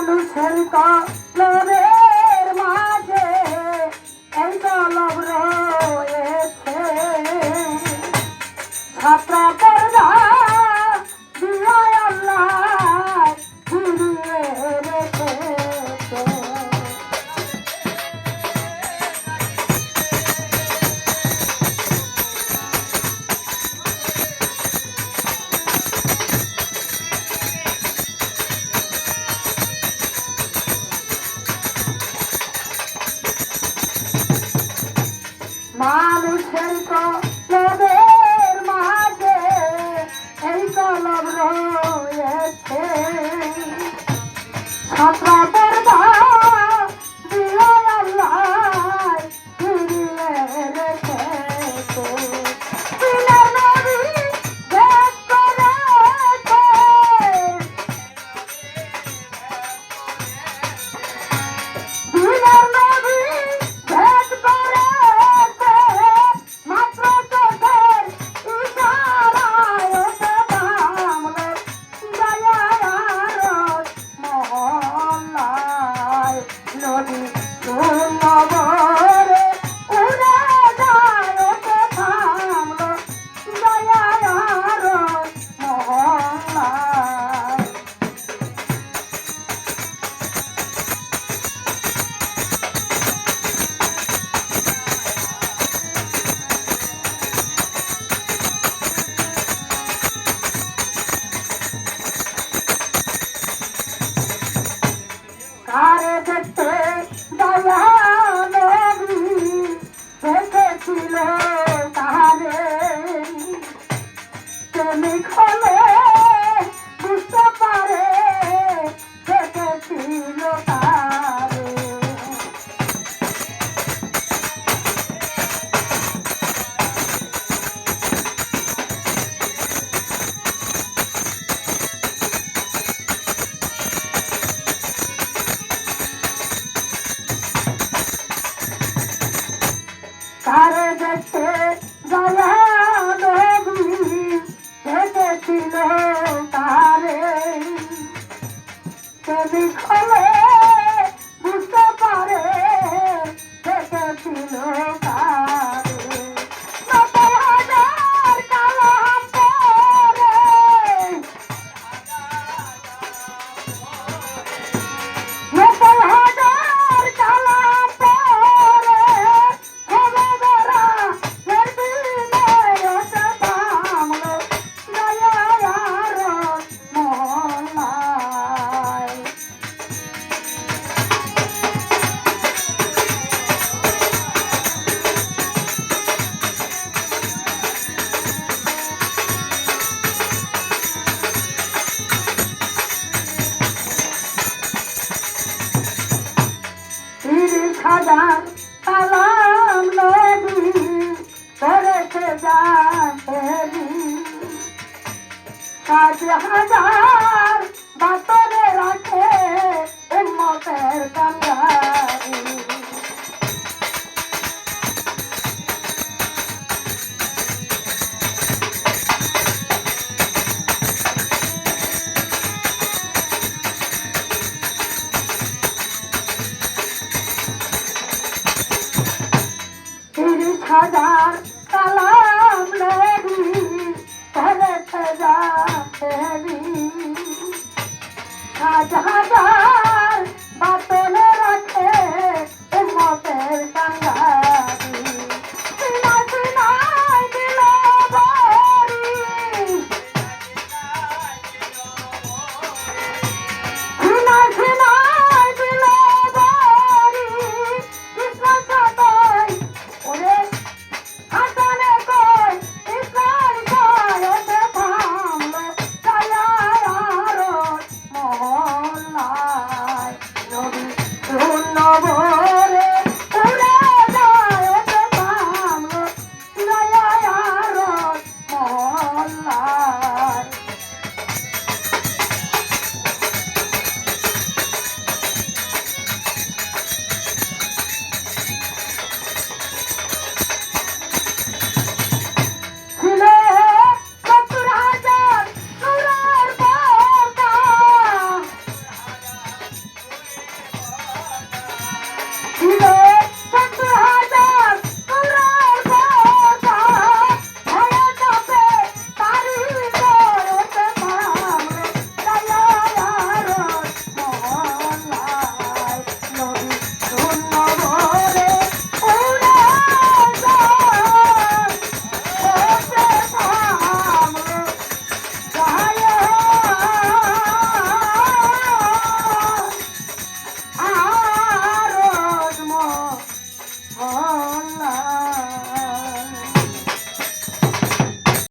মানুষের কলবের মাঝে এই কলব রয়েছে ছাত্রা পর্দা দিয়ে আল্লাহ ঘুরিয়ে রেখেছে। মানুষের কলবের মাঝে এই কলব রয়েছে ছাত্রা পর্দা দিয়ে আল্লাহ ঘুরিয়ে রেখেছে। দিনের নবী ভেদ করেছে, দিনের নবী ভেদ করেছে মাত্র চোখের ইশারায় ওঠে নামলো দয়ার মহল্লায়। নদী সুন্দরে উড়ে যায় ওঠে নামলো দয়ার মহল্লায়। কারে দেখতে দয়া নবী দেখেছিল তারে প্রেমিক হলে বুঝতে পারে দেখেছিল তারে। কারে দেখতে দয়া নবী দেখেছিল তারে প্রেমিক হলে বুঝতে পারে দেখেছিল তারে। ৯০,০০০ কালাম পড়ে, ৯০,০০০ কালাম পড়ে হবে ধরা এর বিনয় ওঠে নামলো দয়ার মহল্লায়। তিরিশ হাজার কালাম নবী করেছে জাহেরি, ৬০,০০০ বাতরে রাখে উম্মতের কান্না।